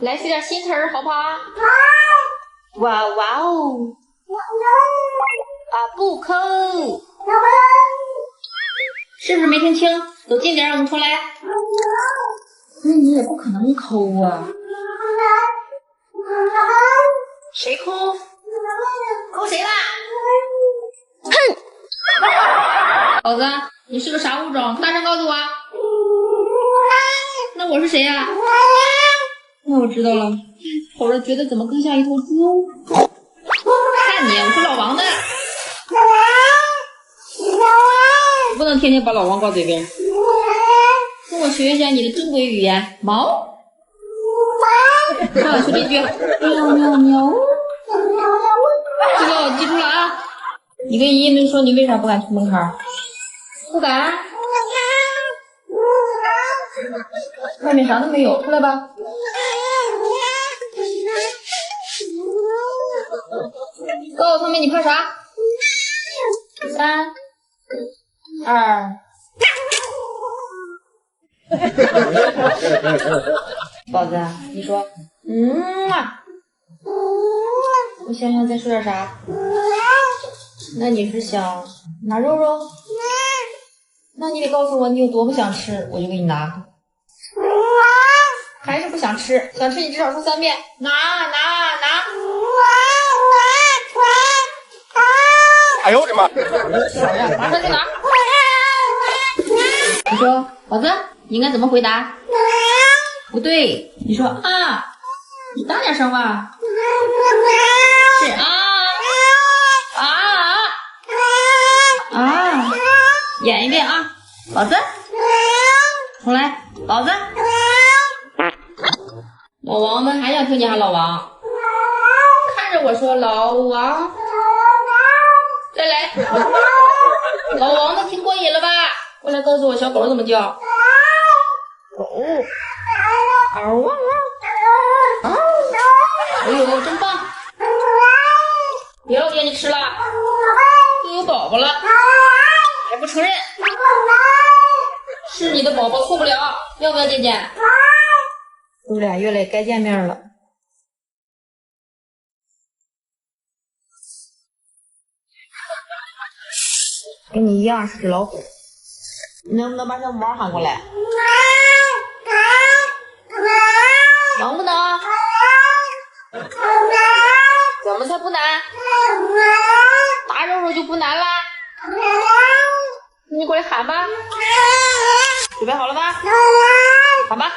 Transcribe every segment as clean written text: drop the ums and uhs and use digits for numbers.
来学点新词儿，好不好？哇哇哦！啊，不抠，是不是没听清？走近点，我们重来。那你也不可能抠啊！谁抠？抠谁啦？哼！宝子，你是个啥物种？大声告诉我。那我是谁呀？那我知道了，瞅着觉得怎么更像一头猪？看你，我是老王的，不能天天把老王挂嘴边。跟我学一下你的正规语言，毛。说这句，喵喵喵。这个记住了啊！你跟姨姨们说你为啥不敢出门口？不敢。外面啥都没有，出来吧。告诉他们你怕啥？3、2。宝子，你说，我想想再说点啥？那你是想拿肉肉？那你得告诉我你有多么想吃，我就给你拿。还是不想吃？想吃你至少说3遍，拿。哎呦我的妈！小样，马上就拿。你说，宝子，你应该怎么回答？不对，你说啊，你大点声吧。是啊，演一遍啊，宝子，重来，宝子。老王们还想听你喊老王，看着我说老王，再来，老王们听过瘾了吧？过来告诉我小狗怎么叫。狗，嗷汪汪，嗷，哎呦，真棒！别老惦记吃了，都有宝宝了，还不承认？是你的宝宝错不了，要不要见见？我俩月来该见面了。跟你一样是只老虎，你能不能把小母猫喊过来？能不能？怎么才不难？大肉肉就不难啦。你过来喊吧。准备好了吗？喊吧。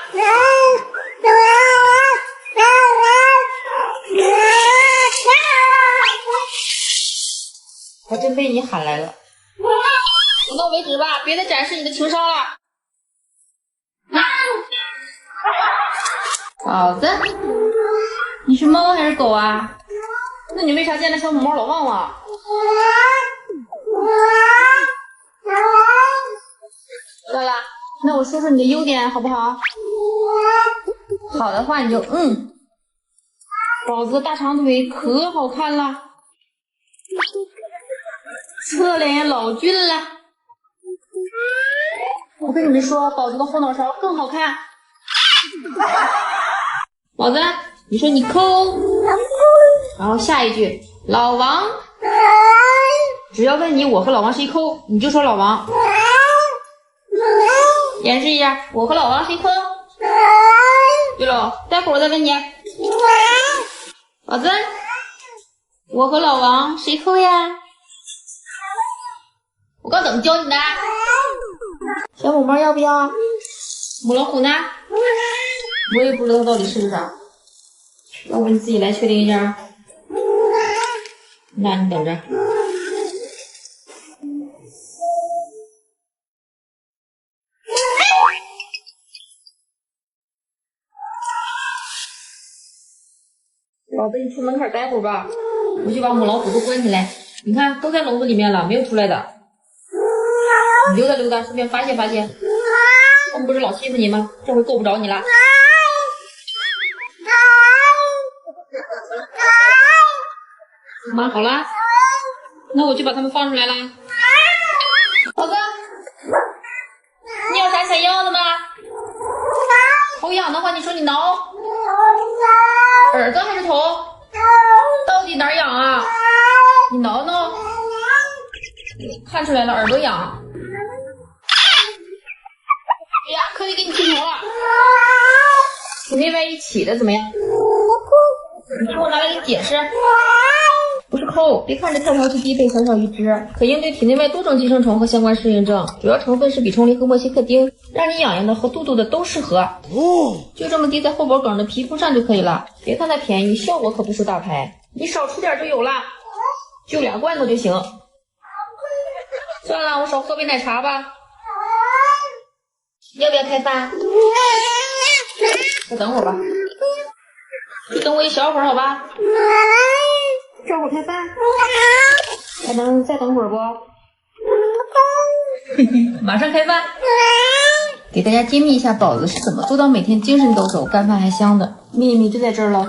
还真被你喊来了。点到为止吧，别再展示你的情商了。宝子，你是猫还是狗啊？那你为啥见了小母猫老汪汪？对了，那我说说你的优点好不好？好的话你就宝子大长腿可好看了，侧脸也老俊了。我跟你们说，宝子的后脑勺更好看。宝子，你说你抠，然后下一句老王，只要问你我和老王谁抠，你就说老王。演示一下，我和老王谁抠？对了，待会儿我再问你，宝子，我和老王谁抠呀？我刚怎么教你的？小母猫要不要？母老虎呢？我也不知道它到底是啥，要不你自己来确定一下。那你等着。宝子，你出门口待会儿吧，我去把母老虎都关起来。你看，都在笼子里面了，没有出来的。你溜达溜达，顺便发泄发泄。他们不是老欺负你吗？这回够不着你了。妈好了，那我就把他们放出来了。宝子，你有啥想要的吗？好痒的话，你说你挠。耳朵还是头？到底哪儿痒啊？你挠挠。看出来了，耳朵痒。哎呀，可以给你剃头了。体内外一起的怎么样？你听我拿来给你解释。不是抠，别看这菜桃是低倍小小一只，可应对体内外多种寄生虫和相关适应症，主要成分是比虫灵和莫西克丁，让你痒痒的和肚肚的都适合。就这么滴在后脖梗的皮肤上就可以了。别看它便宜，效果可不输大牌，你少出点就有了，就2罐头就行。算了，我少喝杯奶茶吧。要不要开饭？再等会儿吧，就等我一小会儿好吧？这会儿开饭，再等会儿不？马上开饭。给大家揭秘一下宝子是怎么做到每天精神抖擞、干饭还香的，秘密就在这儿了。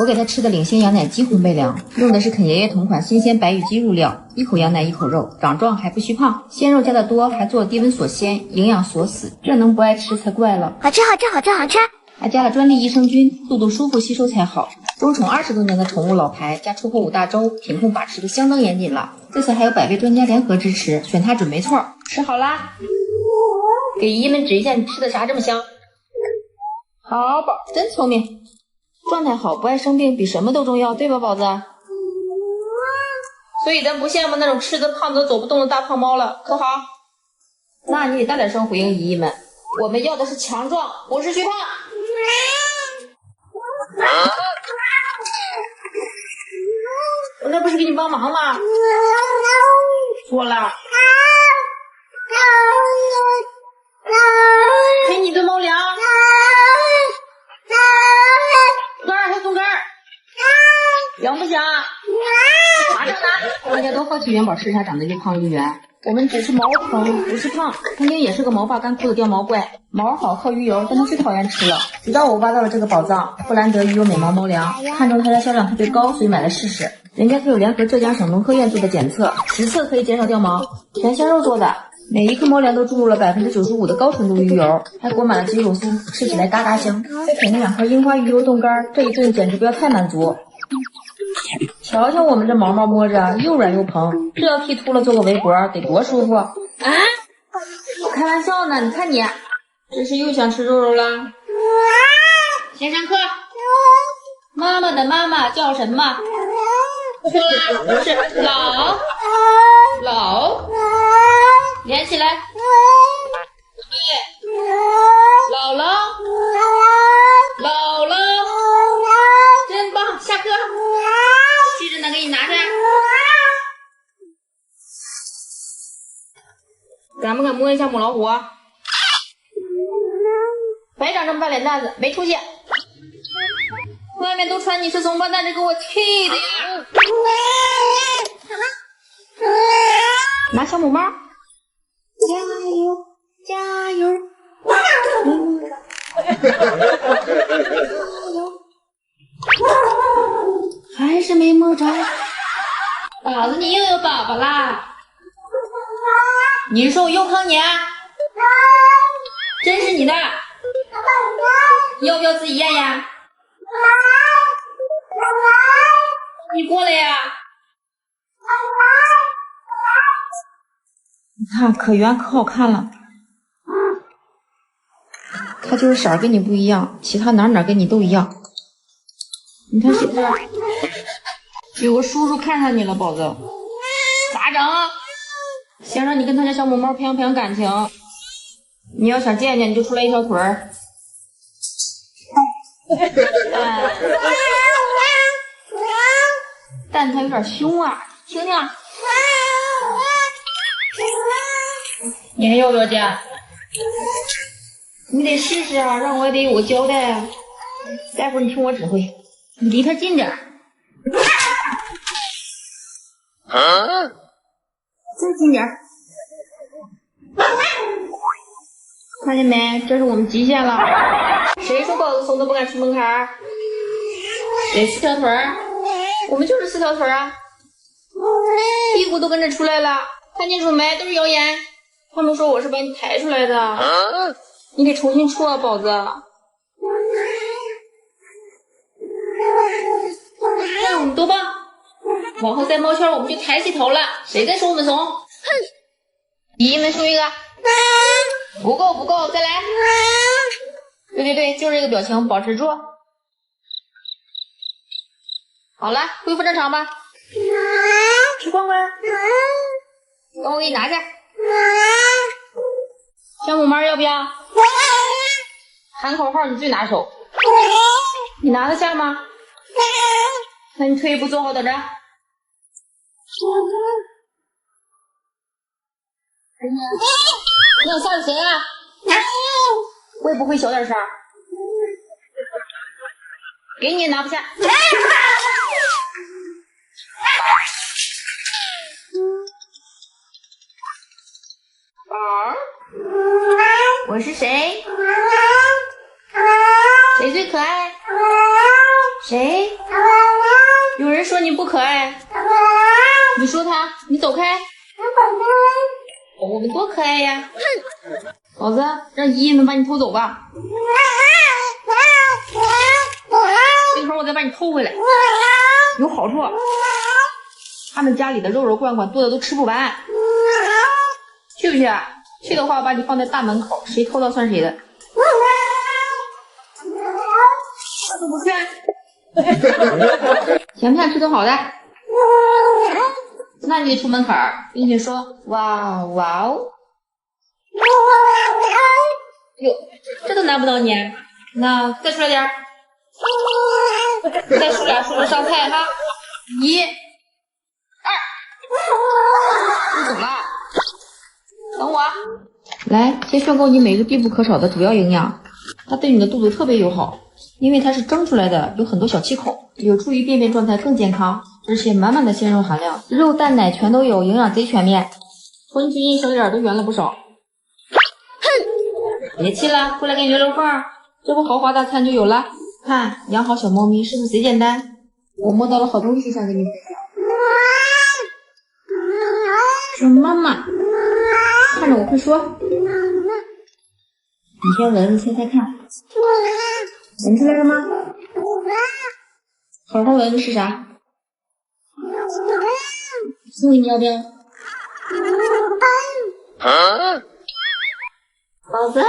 我给他吃的领先羊奶鸡烘焙粮，用的是肯爷爷同款新鲜白羽鸡入料，一口羊奶一口肉，长壮还不虚胖，鲜肉加的多，还做了低温锁鲜，营养锁死，这能不爱吃才怪了。好吃好吃好吃好吃！还加了专利益生菌，肚肚舒服吸收才好。中宠20多年的宠物老牌，加出货5大洲，品控把持的相当严谨了。这次还有100位专家联合支持，选它准没错。吃好啦，给姨姨们指一下你吃的啥这么香。好宝，真聪明，状态好不爱生病比什么都重要，对吧宝子？所以咱不羡慕那种吃的胖得走不动的大胖猫了，可好？那你得大点声回应姨姨们，我们要的是强壮，不是虚胖。我那不是给你帮忙吗？错了。给你的猫粮。松根还松根，痒不痒？马上拿。大家都好奇元宝吃啥长得越胖越圆。我们只是毛疼，不是胖。曾经也是个毛发干枯的掉毛怪，毛好靠鱼油，但他最讨厌吃了。直到我挖到了这个宝藏，布兰德鱼油美毛猫粮，看中它的销量特别高，所以买来试试。人家可有联合浙江省农科院做的检测，实测可以减少掉毛，全鲜肉做的，每一颗猫粮都注入了95%的高纯度鱼油，还裹满了鸡肉酥，吃起来嘎嘎香。再配那2颗樱花鱼油冻干，这一顿简直不要太满足。瞧瞧我们这毛毛摸着又软又蓬，这要剃秃了做个围脖得多舒服啊！我开玩笑呢，你看你这是又想吃肉肉了。先上课。妈妈的妈妈叫什么？不是老连起来。对，姥姥真棒，下课记着呢，给你拿着。敢不敢摸一下母老虎啊？白长这么大脸蛋子，没出息。外面都传你是怂包蛋，这给我气的呀！拿小母猫，加油！还是没摸着。宝子，你又有宝宝啦！你是说我又坑你啊？真是你的！要不要自己验呀？你过来呀！你看可圆可好看了，它就是色儿跟你不一样，其他哪跟你都一样。你看是不是？有个叔叔看上你了，宝子，咋整？先让你跟他家小母猫培养培养感情。你要想见见，你就出来一条腿儿。但它有点凶啊，听听。你还要不要见？你得试试啊，让我也得有个交代啊。待会儿你听我指挥，你离它近点。再近点。看见没？这是我们极限了。谁说豹子怂的不敢出门槛？得4条腿儿，我们就是4条腿啊，屁股都跟着出来了，看清楚没？都是谣言。他们说我是把你抬出来的，你得重新出啊，宝子。多棒！往后再猫圈，我们就抬起头了。谁再说我们怂？哼！姨们说一个，不够不够，再来。对，就是这个表情，保持住。好了，恢复正常吧。去逛逛。等我给你拿下。小母猫要不要？喊口号你最拿手。你拿得下吗？那你退一步坐好等着。你想吓死谁啊？我也不会小点声。给你也拿不下。宝，我是谁？谁最可爱？谁？有人说你不可爱。你说他，你走开。我们多可爱呀！宝子，让姨姨们把你偷走吧。这会儿我再把你偷回来，有好处。他们家里的肉肉罐罐多的都吃不完，去不去？去的话，我把你放在大门口，谁偷到算谁的。都不去，想不想吃顿好的？那你得出门口，并且说哇哇哦。哟，这都难不倒你，那再出来点儿。再数俩数着上菜哈，1、2，你走了，等我。来，先宣告你每日必不可少的主要营养，它对你的肚子特别友好，因为它是蒸出来的，有很多小气孔，有助于便便状态更健康，而且满满的鲜肉含量，肉蛋奶全都有，营养贼全面，浑均小脸都圆了不少。哼，别气了，过来给你留留缝，这不豪华大餐就有了。看，养好小猫咪是不是贼简单？我摸到了好东西想跟你分享。说妈妈，看着我快说。你先闻闻猜猜看，闻出来了吗？好好闻是啥？送你要不要？宝子，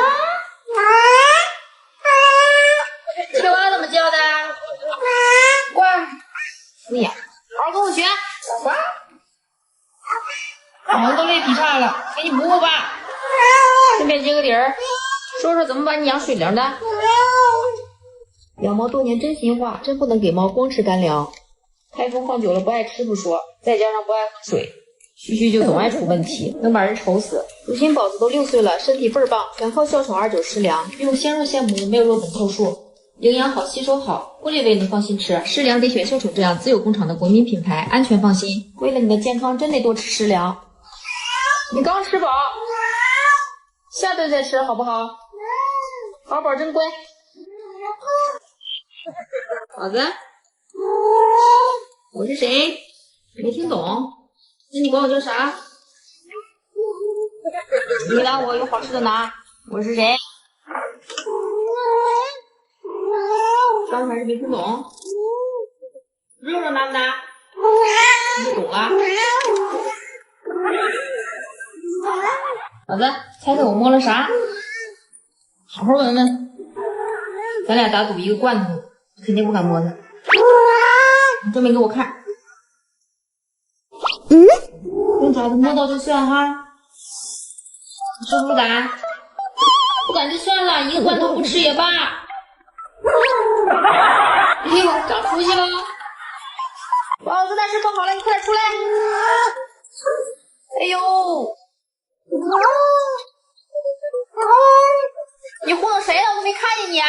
青蛙怎么叫的？呱！哎呀，好好跟我学。呱！我都累劈叉了，给你补补吧。顺便接个底儿，说说怎么把你养水灵的。养猫多年真心话，真不能给猫光吃干粮。开封放久了不爱吃不说，再加上不爱喝水，嘘就总爱出问题，能把人愁死。如今宝子都6岁了，身体倍儿棒，全靠哮喘29食粮，用鲜肉现磨，没有肉等凑数，营养好，吸收好，玻璃胃能放心吃，食粮得选秀宠这样自有工厂的国民品牌，安全放心。为了你的健康，真得多吃食粮。你刚吃饱，下顿再吃好不好？宝宝真乖。宝子，我是谁？没听懂？那你管我叫啥？你回答我，有好吃的拿。我是谁？刚才是没听懂。肉肉拿不拿？你懂了。好的，猜猜我摸了啥？好好闻闻。咱俩打赌一个罐头，你肯定不敢摸它。你证明给我看。用爪子摸到就算哈。你说不敢？不敢就算了，一个罐头不吃也罢。哎呦，长出息了！宝子，大事不好了，你快点出来！哎呦！你糊弄谁呢？我都没看见你啊！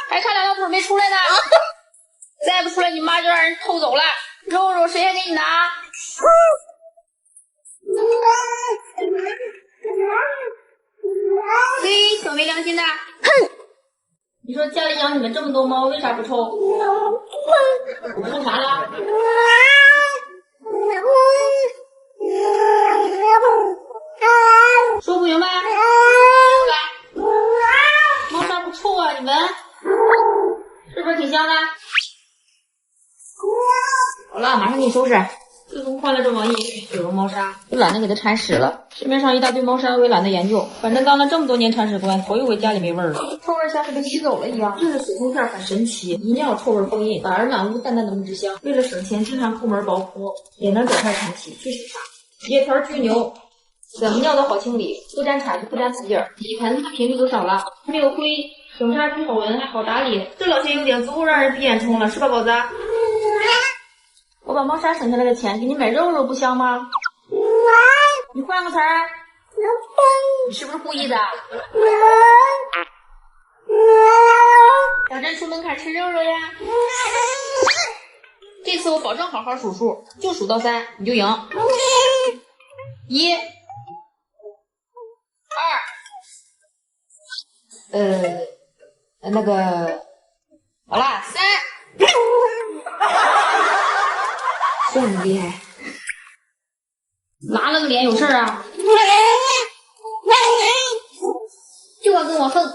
还差2条腿没出来呢，再不出来，你妈就让人偷走了。肉肉谁还给你拿？嘿，小没良心的！哼！你说家里养你们这么多猫，为啥不抽？我抽啥了？说不明白？猫砂不臭啊，你闻。挺香的。好了，马上给你收拾。自从换了这网瘾，有了猫砂，就懒得给它铲屎了。市面上一大堆猫砂，我也懒得研究。反正当了这么多年铲屎官，头一回家里没味儿了，臭味像是被吸走了一样。这是水松片很神奇，一尿臭味封印，反而满屋淡淡的木质香。为了省钱，经常出门薄铺，也能整块铲起，去洗啥？野条巨牛，怎么尿都好清理，不沾铲子不沾瓷劲儿，洗盆子频率都少了，没有灰，省杀菌好闻，还好打理。这老些优点足够让人闭眼冲了，是吧，宝子？我把猫砂省下来的钱给你买肉肉，不香吗？你换个词儿，你是不是故意的？小珍出门槛吃肉肉呀！这次我保证好好数数，就数到3，你就赢。1、2，那个，好啦，3。这么厉害，拉了个脸有事儿啊？就敢跟我横，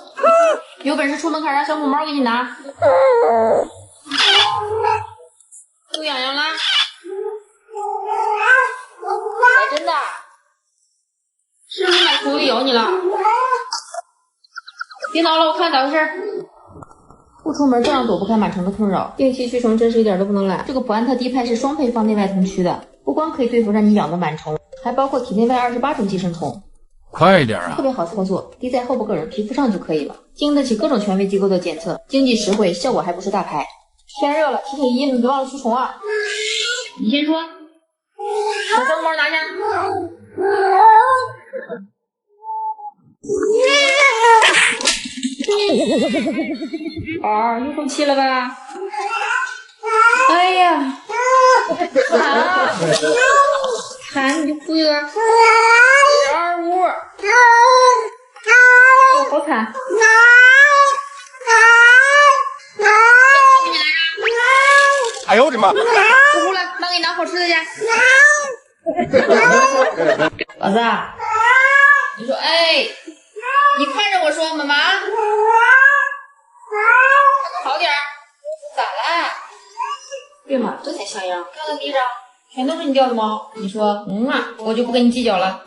有本事出门槛让小母猫给你拿。又痒痒啦？哎，真的？是不是满虫子咬你了？别挠了，我看咋回事。不出门照样躲不开螨虫的困扰，定期驱虫真是一点都不能懒。这个普安特低肽是双配方内外同驱的，不光可以对付让你痒的螨虫，还包括体内外28种寄生虫。快一点啊！特别好操作，滴在后部个人皮肤上就可以了，经得起各种权威机构的检测，经济实惠，效果还不是大牌。天热了，提醒姨你别忘了驱虫啊！你先说，把小猫拿下。又生气了吧？哎呀，喊你就哭一个，2、5，好惨！哎呦我的妈！不哭了，妈给你拿好吃的去。老子，你说哎，你看着我说，妈妈。好点儿，咋啦？对嘛，这才像样。看看地上，全都是你掉的毛。你说我就不跟你计较了。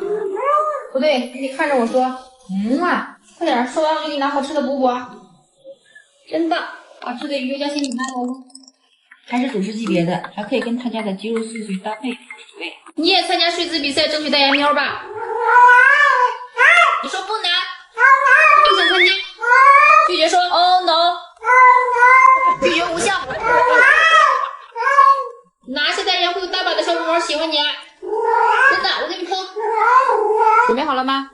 不对，你看着我说，快点，说完我就给你拿好吃的补补。真的，好吃的鱼油加鲜米饭哦，还是主食级别的，还可以跟他家的鸡肉碎碎搭配。对，你也参加睡姿比赛，争取代言喵吧。你说不能，不想参加，拒绝说 Oh no。拒绝无效。拿下代言会有大把的小母猫喜欢你，真的，我给你喷。准备好了吗？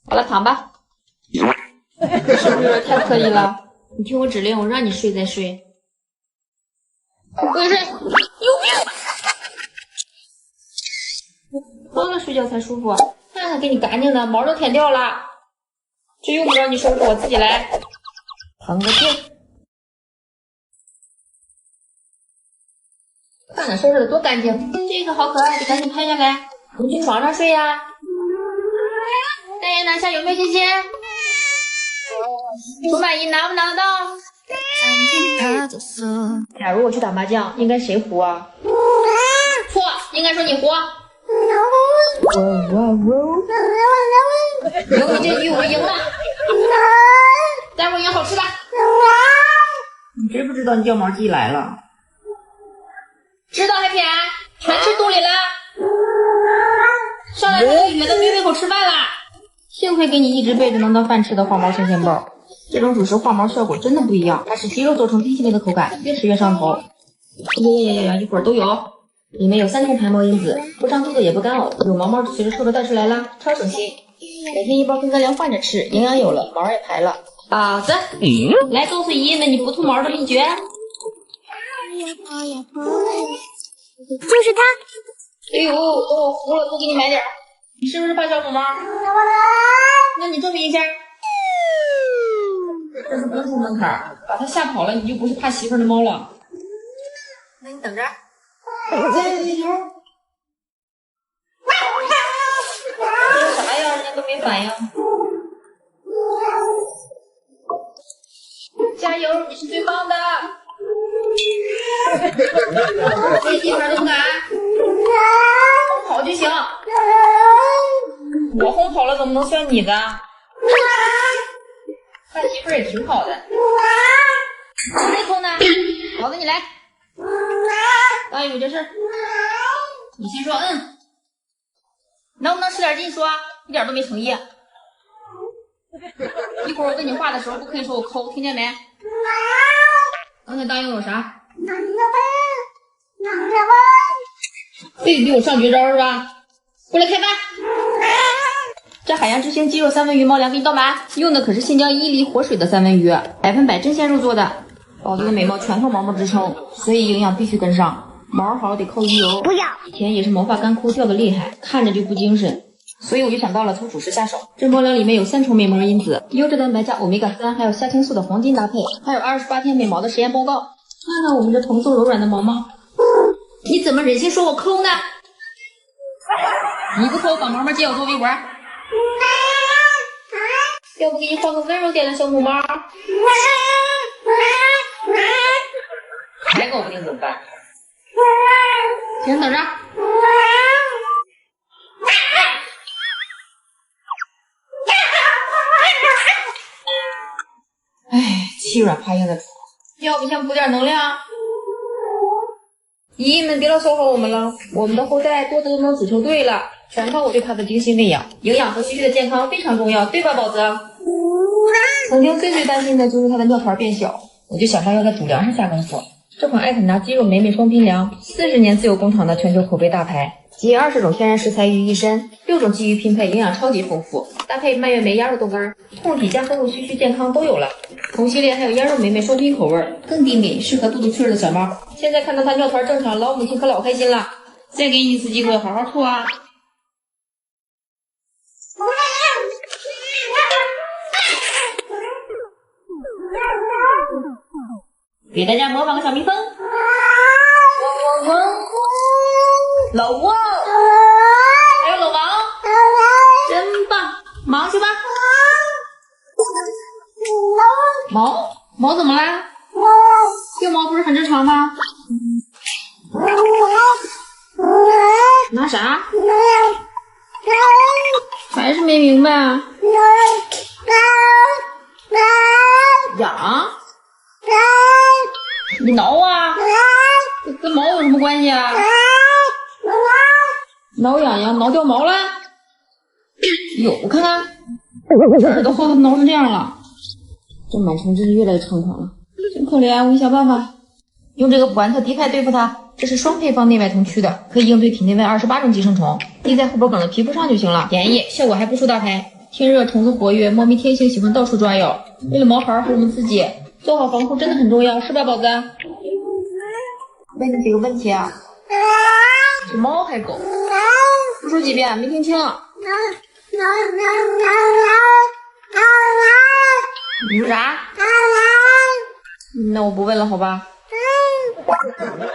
好了，躺吧。是不是太刻意了？你听我指令，我让你睡再睡。我睡，有病吧？多了睡觉才舒服。看看给你干净的，毛都舔掉了。这用不着你收拾，我自己来。腾个劲。看看收拾的多干净，这个好可爱，得赶紧拍下来。你去床上睡呀。代言拿下有没有信心？不满意拿不拿得到？假如我去打麻将，应该谁胡啊？错，应该说你胡。有你这局我赢了。待会儿有好吃的。你知不知道你掉毛季来了？知道还偏，全吃肚里了。上来1个月的没胃口吃饭啦。幸亏给你一直备着能当饭吃的化毛新鲜包，这种主食化毛效果真的不一样，它是鸡肉做成冰淇淋的口感，越吃越上头。呀，一会儿都有，里面有3重排毛因子，不长肚子也不干呕，有毛毛就随着臭着带出来啦，超省心。每天1包跟干粮换着吃，营养有了，毛也排了。宝子，来告诉姨姨们你不秃毛的秘诀。就是它。哎呦，等我糊了多给你买点。你是不是怕小母猫？那你这么一下，这是不出门槛，把它吓跑了，你就不是怕媳妇的猫了。那你等着。这啥呀？人家都没反应。加油，你是最棒的。别地方都不敢，哄跑就行。我哄跑了怎么能算你的？看媳妇儿也挺好的。谁抠呢？老子你来。大有这事，你先说能不能使点劲说？一点都没诚意。一会儿我跟你画的时候不可以说我抠，听见没？刚才答应我啥？非得我上绝招是吧？过来开饭。这海洋之星鸡肉三文鱼猫粮给你倒满，用的可是新疆伊犁活水的三文鱼，100%真鲜肉做的。宝子的美貌全靠毛毛支撑，所以营养必须跟上。毛好得靠鱼油，不要。以前也是毛发干枯掉的厉害，看着就不精神，所以我就想到了从主食下手。这猫粮里面有3重美毛因子，优质蛋白加欧米伽3，还有虾青素的黄金搭配，还有28天美毛的实验报告。看看我们这蓬松柔软的毛毛，你怎么忍心说我抠呢？你不抠，把毛毛借我做围脖。要不给你换个温柔点的小母猫？还搞不定怎么办？行，等着。哎，欺软怕硬的主，要不先补点能量？姨姨们别老骚扰我们了，我们的后代多的都能组球队了，全靠我对它的精心喂养。营养和须须的健康非常重要，对吧，宝子？曾经最担心的就是它的尿团变小，我就想到要在主粮上下功夫。这款艾肯达鸡肉美美双拼粮，40年自有工厂的全球口碑大牌，集20种天然食材于一身，6种基鱼拼配，营养超级丰富，搭配蔓越莓鸭肉豆干，控体加丰乳须须健康都有了。同系列还有鸭肉美美双拼口味，更低敏，适合肚子脆弱的小猫。现在看到它尿团正常，老母亲可老开心了。再给你一次机会，好好吐啊！给大家模仿个小蜜蜂，老汪，还有老王，真棒，忙去吧。毛怎么啦？掉毛不是很正常吗？拿啥？还是没明白啊？痒？你挠啊？跟毛有什么关系啊？挠痒痒，挠掉毛了？有，我看看，耳朵后头挠成这样了。这螨虫真是越来越猖狂了，真可怜，我给你想办法。用这个普安特滴肽对付它，这是双配方内外同驱的，可以应对体内外28种寄生虫，滴在后脖梗的皮肤上就行了，便宜，效果还不输大牌。天热虫子活跃，猫咪天性喜欢到处抓咬，为了毛孩和我们自己，做好防护真的很重要，是吧，宝子？问你几个问题啊？是猫还是狗？不说几遍，没听清。你说啥？那我不问了，好吧？